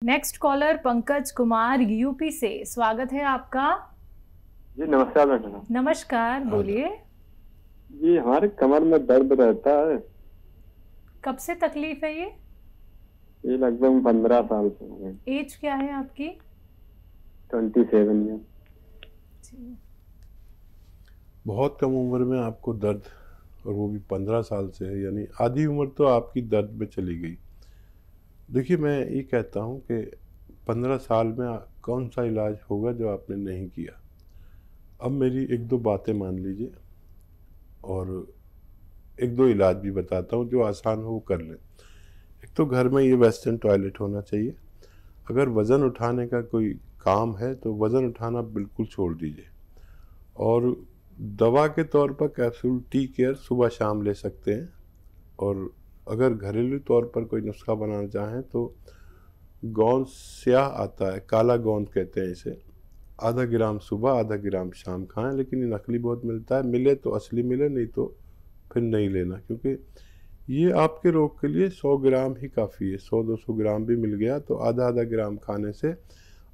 Next collar Pankaj Kumar UP से, स्वागत है आपका। जी नमस्कार मैडम। नमस्कार, बोलिए। जी हमारे कमर में दर्द रहता है। कब से तकलीफ है ये? लगभग 15 साल से हो गए। एज क्या है आपकी? 27 ईयर। बहुत कम उम्र में आपको दर्द, और वो भी 15 साल से है, यानी आधी उम्र तो आपकी दर्द में चली गई। देखिए, मैं ये कहता हूँ कि 15 साल में कौन सा इलाज होगा जो आपने नहीं किया। अब मेरी एक दो बातें मान लीजिए और एक दो इलाज भी बताता हूँ जो आसान हो वो कर लें। एक तो घर में ये वेस्टर्न टॉयलेट होना चाहिए। अगर वज़न उठाने का कोई काम है तो वज़न उठाना बिल्कुल छोड़ दीजिए, और दवा के तौर पर कैप्सूल टी केयर सुबह शाम ले सकते हैं। और अगर घरेलू तौर पर कोई नुस्खा बनाना चाहें तो गोंद स्याह आता है, काला गोंद कहते हैं इसे, आधा ग्राम सुबह आधा ग्राम शाम खाएं। लेकिन ये नकली बहुत मिलता है, मिले तो असली मिले, नहीं तो फिर नहीं लेना, क्योंकि ये आपके रोग के लिए 100 ग्राम ही काफ़ी है। 100-200 ग्राम भी मिल गया तो आधा आधा ग्राम खाने से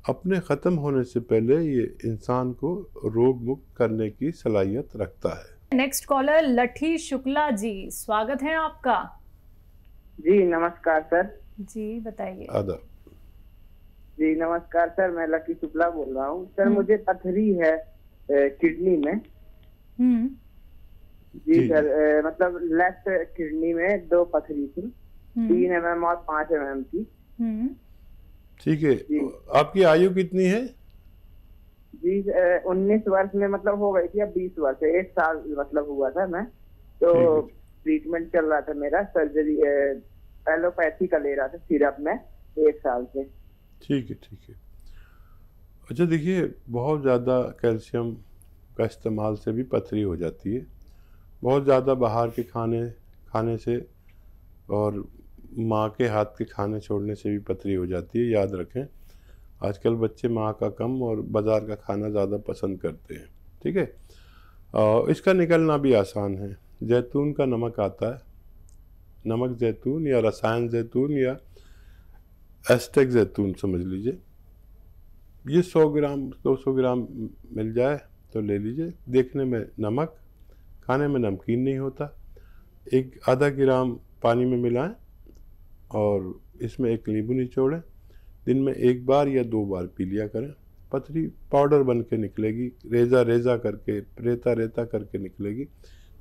अपने ख़त्म होने से पहले ये इंसान को रोग मुक्त करने की सलाहियत रखता है। नेक्स्ट कॉलर लठी शुक्ला जी, स्वागत है आपका। जी नमस्कार सर। जी बताइए। आदाब। जी नमस्कार सर, मैं लकी शुक्ला बोल रहा हूँ सर। मुझे पथरी है किडनी में। जी सर, मतलब लेफ्ट किडनी में 2 पथरी थी, 3 mm और 5 mm की। ठीक है, आपकी आयु कितनी है? जी 19 वर्ष में मतलब हो गई थी, अब 20 वर्ष, 1 साल मतलब हुआ था मैं तो ट्रीटमेंट चल रहा था मेरा। सर्जरी एलोपैथी का ले रहा था सिरप में 1 साल से। ठीक है, ठीक है। अच्छा देखिए, बहुत ज़्यादा कैल्शियम का इस्तेमाल से भी पथरी हो जाती है। बहुत ज़्यादा बाहर के खाने से और माँ के हाथ के खाने छोड़ने से भी पथरी हो जाती है। याद रखें, आजकल बच्चे माँ का कम और बाज़ार का खाना ज़्यादा पसंद करते हैं। ठीक है, इसका निकलना भी आसान है। जैतून का नमक आता है, नमक जैतून या रसायन जैतून या एस्टेक जैतून समझ लीजिए, ये 100 ग्राम 200 ग्राम मिल जाए तो ले लीजिए। देखने में नमक, खाने में नमकीन नहीं होता। एक आधा ग्राम पानी में मिलाएं और इसमें एक नींबू निचोड़ें। दिन में 1 बार या 2 बार पी लिया करें। पथरी पाउडर बन के निकलेगी, रेजा रेजा करके, रेता रेता करके निकलेगी।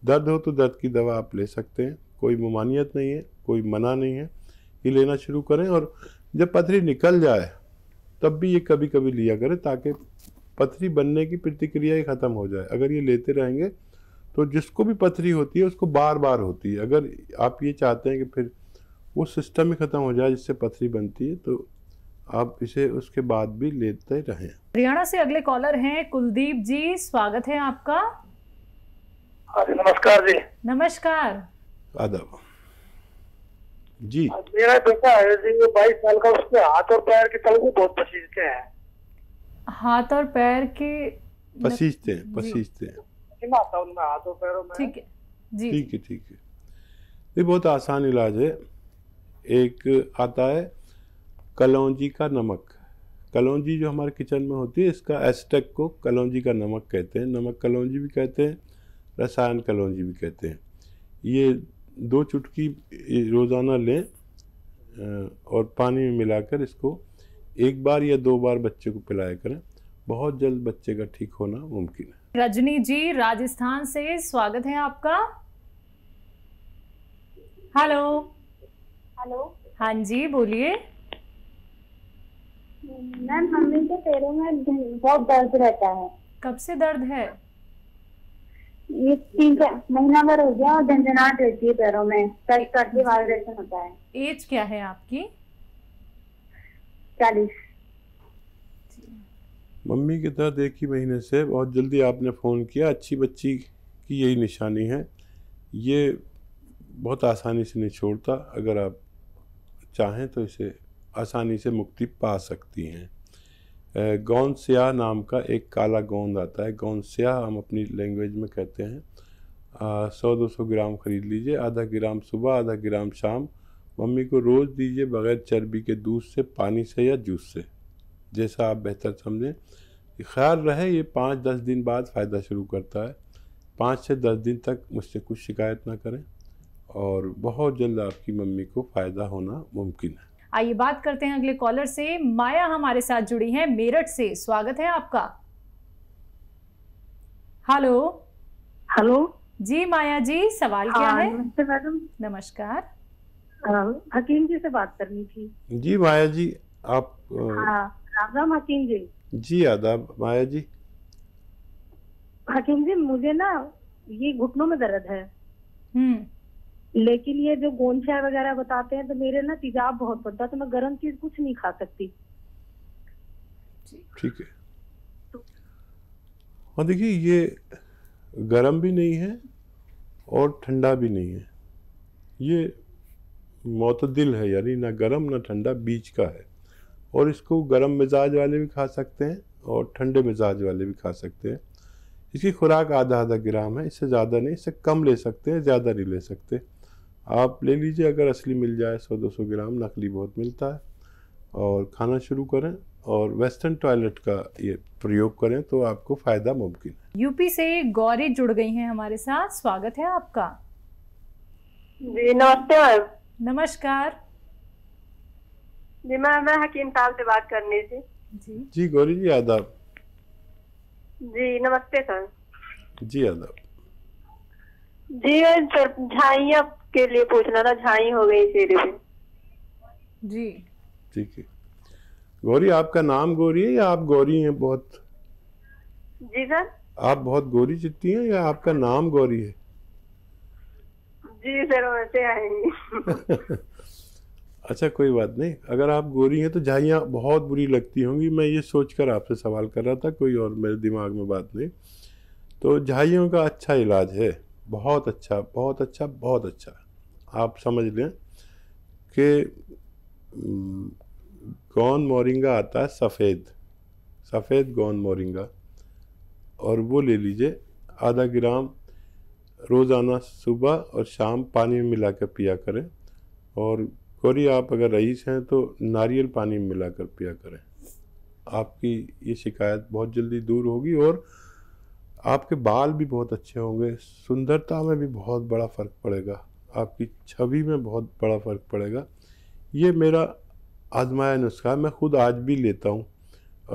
दर्द हो तो दर्द की दवा आप ले सकते हैं, कोई ममानियत नहीं है, कोई मना नहीं है। ये लेना शुरू करें और जब पथरी निकल जाए तब भी ये कभी कभी लिया करें, ताकि पथरी बनने की प्रतिक्रिया ही ख़त्म हो जाए। अगर ये लेते रहेंगे तो जिसको भी पथरी होती है उसको बार बार होती है। अगर आप ये चाहते हैं कि फिर वो सिस्टम ही ख़त्म हो जाए जिससे पथरी बनती है, तो आप इसे उसके बाद भी लेते रहें। हरियाणा से अगले कॉलर हैं कुलदीप जी, स्वागत है आपका। नमस्कार जी। नमस्कार। आदाब जी। मेरा बेटा है जी, वो 22 साल का, उसके हाथ और पैर के तलवे बहुत पसीजते हैं। हाथ और पैर के पसीजते हैं। आता उनमें हाथ और पैरों में। ठीक है जी। ठीक है, ठीक है। ये बहुत आसान इलाज है। एक आता है कलौंजी का नमक। कलौंजी जो हमारे किचन में होती है, इसका एस्टेक को कलौंजी का नमक कहते हैं। नमक कलौंजी भी कहते हैं, रसायन कलौंजी भी कहते हैं। ये 2 चुटकी रोज़ाना लें और पानी में मिलाकर इसको 1 बार या 2 बार बच्चे को पिलाया करें। बहुत जल्द बच्चे का ठीक होना मुमकिन है। रजनी जी राजस्थान से, स्वागत है आपका। हेलो। हेलो। हाँ जी बोलिए। मैम, मम्मी के पैरों में बहुत दर्द रहता है। कब से दर्द है? ये 3 महीना भर हो गया और झंझनाहट रहती है पैरों में, सर्दी वाइब्रेशन होता है। एज क्या है आपकी? 40। मम्मी के दर्द 1 ही महीने से, बहुत जल्दी आपने फ़ोन किया। अच्छी बच्ची की यही निशानी है। ये बहुत आसानी से नहीं छोड़ता। अगर आप चाहें तो इसे आसानी से मुक्ति पा सकती हैं। गोंद स्याह नाम का एक काला गोंद आता है, गोंद स्याह हम अपनी लैंग्वेज में कहते हैं। 100-200 ग्राम ख़रीद लीजिए, आधा ग्राम सुबह आधा ग्राम शाम मम्मी को रोज़ दीजिए बगैर चर्बी के, दूध से, पानी से या जूस से, जैसा आप बेहतर समझें। ख्याल रहे ये 5-10 दिन बाद फ़ायदा शुरू करता है। 5 से 10 दिन तक मुझसे कुछ शिकायत ना करें और बहुत जल्द आपकी मम्मी को फ़ायदा होना मुमकिन है। आइए बात करते हैं अगले कॉलर से। माया हमारे साथ जुड़ी हैं मेरठ से, स्वागत है आपका। हेलो। हेलो जी माया जी, सवाल क्या है? नमस्ते मैडम। नमस्कार। हकीम जी से बात करनी थी। जी माया जी, आप राम राम हकीम जी। जी आदाब माया जी। हकीम जी, मुझे ना ये घुटनों में दर्द है, लेकिन ये जो गोंद चाय वगैरह बताते हैं तो मेरे ना तेजाब बहुत बढ़ता है, तो मैं गर्म चीज कुछ नहीं खा सकती। ठीक है। और देखिए ये गर्म भी नहीं है और ठंडा भी नहीं है, ये मुतदिल है, यानी ना गर्म ना ठंडा, बीच का है। और इसको गर्म मिजाज वाले भी खा सकते हैं और ठंडे मिजाज वाले भी खा सकते हैं। इसकी खुराक आधा ग्राम है, इससे ज़्यादा नहीं, इससे कम ले सकते हैं, ज़्यादा नहीं ले सकते। आप ले लीजिए, अगर असली मिल जाए 100-200 ग्राम, नकली बहुत मिलता है। और खाना शुरू करें और वेस्टर्न टॉयलेट का ये प्रयोग करें तो आपको फ़ायदा मुमकिन है। यूपी से गौरी जुड़ गई हैं हमारे साथ, स्वागत है आपका। जी नमस्ते मैम। नमस्कार जी मैं हकीम साहब से बात करनी थी। जी गौरी जी आदाब। जी नमस्ते सर। जी आदाब। जी सर, झाइयाँ के लिए पूछना था, झाई हो गई चेहरे पे। जी ठीक है। गौरी, आपका नाम गौरी है या आप गौरी हैं बहुत? जी सर। आप बहुत गोरी चिट्टी हैं या आपका नाम गौरी है? जी सर, वैसे आएंगे। अच्छा कोई बात नहीं, अगर आप गोरी हैं तो झाइयाँ बहुत बुरी लगती होंगी। मैं ये सोचकर आपसे सवाल कर रहा था, कोई और मेरे दिमाग में बात नहीं। तो झाइयों का अच्छा इलाज है, बहुत अच्छा बहुत अच्छा बहुत अच्छा। आप समझ लें कि गौन मोरिंगा आता है, सफ़ेद गौन मोरिंगा, और वो ले लीजिए आधा ग्राम रोज़ाना सुबह और शाम पानी में मिलाकर पिया करें। और गौरी, आप अगर रईस हैं तो नारियल पानी में मिलाकर पिया करें। आपकी ये शिकायत बहुत जल्दी दूर होगी और आपके बाल भी बहुत अच्छे होंगे, सुंदरता में भी बहुत बड़ा फ़र्क पड़ेगा, आपकी छवि में बहुत बड़ा फ़र्क पड़ेगा। ये मेरा आजमाया नुस्खा है, मैं खुद आज भी लेता हूँ।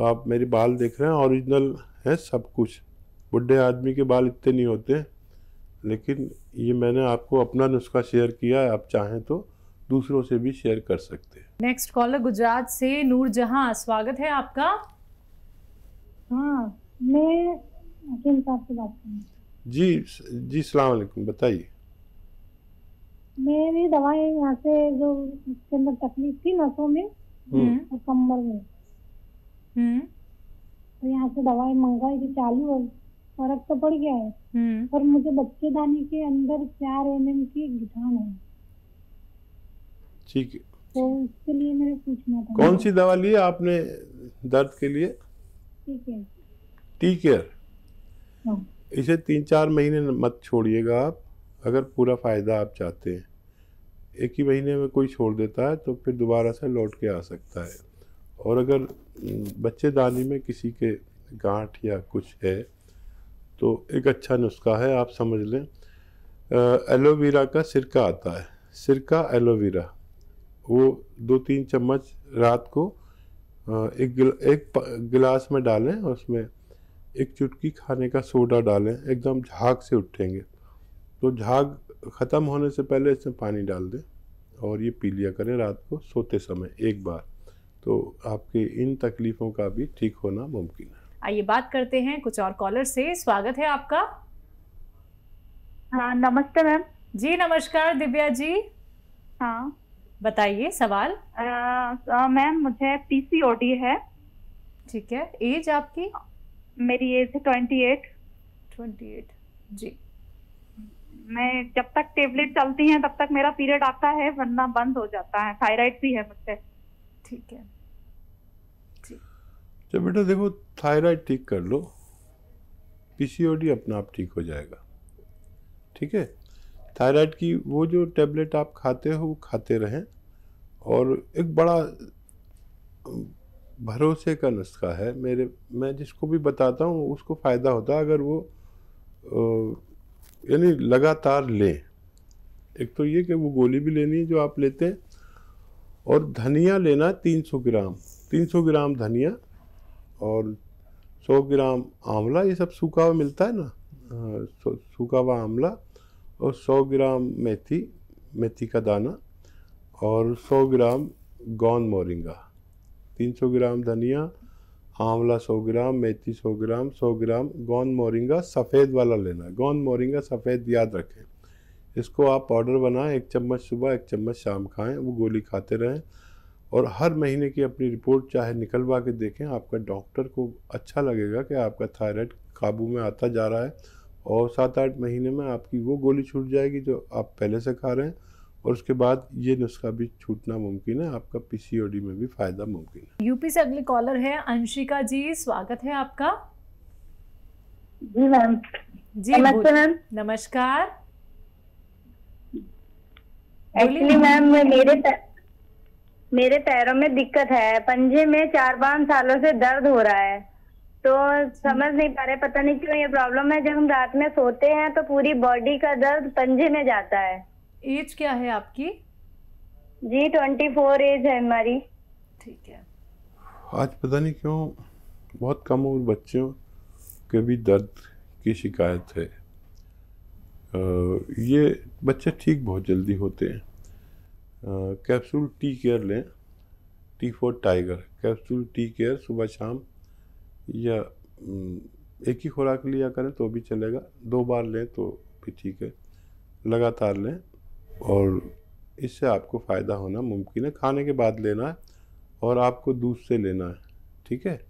आप मेरे बाल देख रहे हैं, ओरिजिनल है सब कुछ। बुढ़े आदमी के बाल इतने नहीं होते, लेकिन ये मैंने आपको अपना नुस्खा शेयर किया है, आप चाहें तो दूसरों से भी शेयर कर सकते हैं। नेक्स्ट कॉलर गुजरात से नूरजहां, स्वागत है आपका। हाँ, मैं हकीम साहब से बात करनी। जी सलाम अलैकुम, बताइए। मेरी दवाई यहाँ से जो इसके अंदर तकलीफ थी नसों में और कमर में, तो यहाँ से दवाई मंगाई थी चालू और फर्क तो पड़ गया है, पर मुझे बच्चेदानी के अंदर 4 mm की गिठान है। ठीक है, तो उसके लिए मेरे पूछना था। कौन सी दवा ली आपने दर्द के लिए? Tea care. इसे 3-4 महीने मत छोड़िएगा आप, अगर पूरा फ़ायदा आप चाहते हैं। एक ही महीने में कोई छोड़ देता है तो फिर दोबारा से लौट के आ सकता है। और अगर बच्चेदानी में किसी के गांठ या कुछ है तो एक अच्छा नुस्खा है, आप समझ लें। एलोवेरा का सिरका आता है, सिरका एलोवेरा, वो 2-3 चम्मच रात को एक गिलास में डालें और उसमें एक चुटकी खाने का सोडा डालें, एकदम झाग से उठेंगे। तो झाग ख़त्म होने से पहले इसमें पानी डाल दें और ये पी लिया करें रात को सोते समय एक बार, तो आपके इन तकलीफ़ों का भी ठीक होना मुमकिन है। आइए बात करते हैं कुछ और कॉलर से, स्वागत है आपका। हाँ नमस्ते मैम। जी नमस्कार दिव्या जी। हाँ बताइए सवाल। मैम मुझे PCOD है। ठीक है, एज आपकी? मेरी एज है 28 जी। मैं जब तक टेबलेट चलती हैं तब तक मेरा पीरियड आता है, वरना बंद हो जाता है। थायराइड भी है मुझसे। ठीक है। तो बेटा देखो, थायराइड ठीक कर लो, PCOD अपना आप ठीक हो जाएगा। ठीक है, थायराइड की वो जो टेबलेट आप खाते हो वो खाते रहें, और एक बड़ा भरोसे का नुस्खा है मैं जिसको भी बताता हूँ उसको फ़ायदा होता है अगर वो यानी लगातार लें। एक तो ये कि वो गोली भी लेनी है जो आप लेते हैं, और धनिया लेना 300 ग्राम धनिया और 100 ग्राम आंवला, ये सब सूखा हुआ मिलता है ना, सूखा हुआ आंवला, और 100 ग्राम मेथी का दाना और 100 ग्राम गोंद मोरिंगा। 300 ग्राम धनिया, आंवला 100 ग्राम, मेथी 100 ग्राम, 100 ग्राम गोंद मोरिंगा सफ़ेद वाला लेना है। गोंद मोरिंगा सफ़ेद याद रखें। इसको आप पाउडर बनाएं, 1 चम्मच सुबह 1 चम्मच शाम खाएं, वो गोली खाते रहें और हर महीने की अपनी रिपोर्ट चाहे निकलवा के देखें। आपका डॉक्टर को अच्छा लगेगा कि आपका थायराइड काबू में आता जा रहा है और 7-8 महीने में आपकी वो गोली छूट जाएगी जो आप पहले से खा रहे हैं, और उसके बाद ये नुस्खा भी छूटना मुमकिन है। आपका पीसीओडी में भी फ़ायदा मुमकिन है। यूपी से अगली कॉलर है अंशिका जी, स्वागत है आपका। जी मैम। जी नमस्ते मैम। नमस्कार। एक्चुअली मैम मेरे पैरों में दिक्कत है, पंजे में 4-5 सालों से दर्द हो रहा है, तो समझ नहीं पा रहे, पता नहीं क्यों ये प्रॉब्लम है। जब हम रात में सोते हैं तो पूरी बॉडी का दर्द पंजे में जाता है। एज क्या है आपकी? जी 24 एज है हमारी। ठीक है। आज पता नहीं क्यों बहुत कम उम्र बच्चों के भी दर्द की शिकायत है। ये बच्चे ठीक बहुत जल्दी होते हैं। कैप्सूल टी केयर लें, T4 tiger capsule tea care सुबह शाम, या एक ही खुराक लिया करें तो भी चलेगा, 2 बार लें तो भी ठीक है, लगातार लें और इससे आपको फ़ायदा होना मुमकिन है। खाने के बाद लेना है और आपको दूध से लेना है, ठीक है।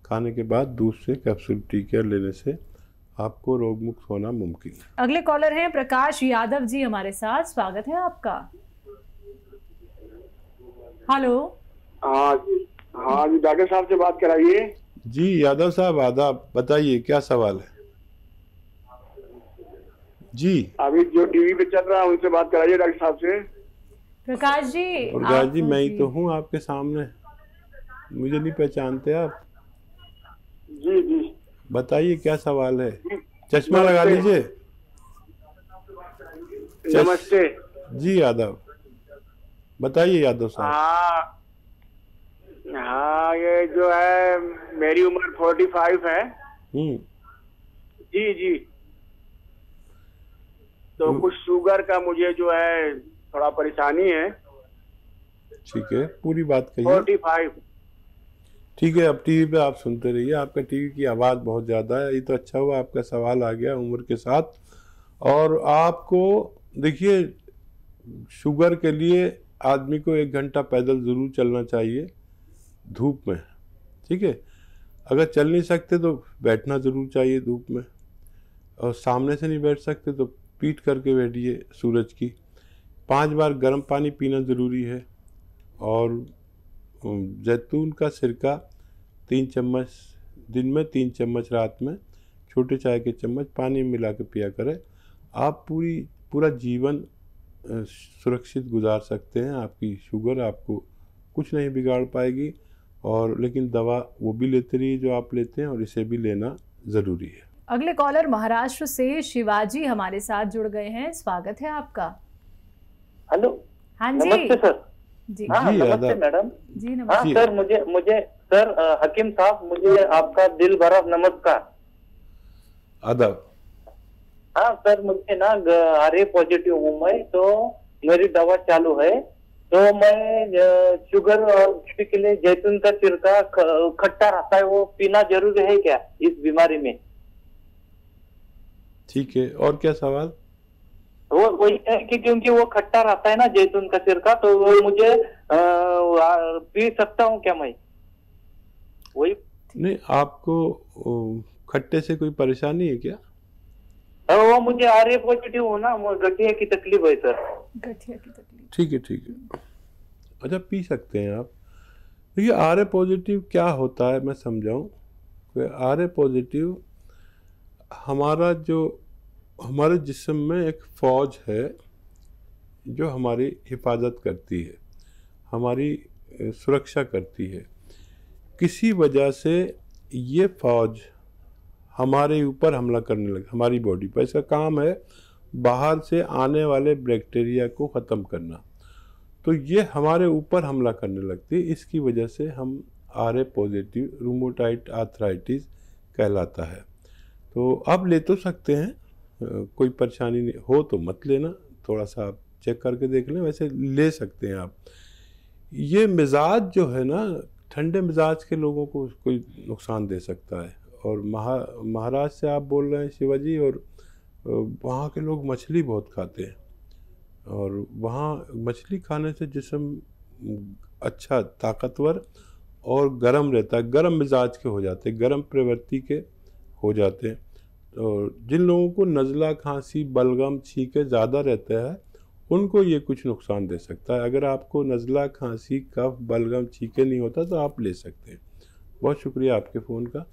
खाने के बाद दूध से कैप्सूल टी केयर लेने से आपको रोग मुक्त होना मुमकिन है। अगले कॉलर हैं प्रकाश यादव जी हमारे साथ, स्वागत है आपका। हेलो। हाँ जी डॉक्टर साहब से बात कराइए। जी यादव साहब आदाब, बताइए क्या सवाल है? जी अभी जो टीवी पे चल रहा है उनसे बात कराइए डॉक्टर साहब से। प्रकाश जी। प्रकाश जी मैं ही तो हूँ आपके सामने, मुझे नहीं पहचानते आप? जी जी बताइए क्या सवाल है। चश्मा लगा लीजिए। नमस्ते जी यादव, बताइए यादव साहब। हाँ ये जो है मेरी उम्र 45 है। जी तो कुछ शुगर का मुझे जो है थोड़ा परेशानी है। ठीक है, पूरी बात कहिए। 45। ठीक है, अब टीवी पे आप सुनते रहिए, आपका टीवी की आवाज़ बहुत ज़्यादा है। ये तो अच्छा हुआ आपका सवाल आ गया उम्र के साथ। और आपको देखिए, शुगर के लिए आदमी को 1 घंटा पैदल ज़रूर चलना चाहिए धूप में, ठीक है। अगर चल नहीं सकते तो बैठना ज़रूर चाहिए धूप में, और सामने से नहीं बैठ सकते तो पीठ करके बैठिए सूरज की। 5 बार गर्म पानी पीना ज़रूरी है, और जैतून का सिरका 3 चम्मच दिन में, 3 चम्मच रात में, छोटे चाय के चम्मच पानी में मिला के पिया करें। आप पूरा जीवन सुरक्षित गुजार सकते हैं। आपकी शुगर आपको कुछ नहीं बिगाड़ पाएगी, और लेकिन दवा वो भी लेते रहिए जो आप लेते हैं, और इसे भी लेना ज़रूरी है। अगले कॉलर महाराष्ट्र से शिवाजी हमारे साथ जुड़ गए हैं, स्वागत है आपका। हेलो। हाँ जी। नमस्ते सर। जी हाँ नमस्ते मैडम। जी नमस्ते। हाँ सर, मुझे सर हकीम साहब, मुझे आपका दिल भरा नमस्कार। आदाब। हाँ सर, मुझे ना आरए पॉजिटिव हूँ मैं, तो मेरी दवा चालू है, तो मैं शुगर और बीपी के लिए जैतून का सिरका खट्टा रहता है, वो पीना जरूरी है क्या इस बीमारी में? ठीक है, और क्या सवाल? वो वही है कि क्योंकि वो खट्टा रहता है ना जैतून का सिरका, तो वो मुझे पी सकता हूँ क्या मैं? वही नहीं, आपको खट्टे से कोई परेशानी है क्या? वो मुझे आरए पॉजिटिव हो ना, गठिया की तकलीफ है सर। गठिया की तकलीफ। ठीक है। अच्छा, पी सकते हैं आप। देखिए, आरए पॉजिटिव क्या होता है मैं समझाऊं। आरए पॉजिटिव हमारे जिस्म में एक फौज है जो हमारी हिफाजत करती है। हमारी सुरक्षा करती है। किसी वजह से ये फौज हमारे ऊपर हमला करने लगे, हमारी बॉडी पर। इसका काम है बाहर से आने वाले बैक्टीरिया को ख़त्म करना, तो ये हमारे ऊपर हमला करने लगती है। इसकी वजह से हम RA पॉजिटिव रूमेटॉइड आर्थराइटिस कहलाता है। तो अब ले तो सकते हैं, कोई परेशानी नहीं हो तो मत लेना, थोड़ा सा आप चेक करके देख लें, वैसे ले सकते हैं आप। ये मिजाज जो है ना, ठंडे मिजाज के लोगों को कोई नुकसान दे सकता है। और महाराष्ट्र से आप बोल रहे हैं शिवाजी, और वहाँ के लोग मछली बहुत खाते हैं, और वहाँ मछली खाने से जिस्म अच्छा ताकतवर और गर्म रहता है, गर्म मिजाज के हो जाते हैं, गर्म प्रवृत्ति के हो जाते हैं। और जिन लोगों को नज़ला, खांसी, बलगम, छींके ज़्यादा रहता है, उनको ये कुछ नुकसान दे सकता है। अगर आपको नज़ला, खांसी, कफ, बलगम, छींके नहीं होता तो आप ले सकते हैं। बहुत शुक्रिया आपके फ़ोन का।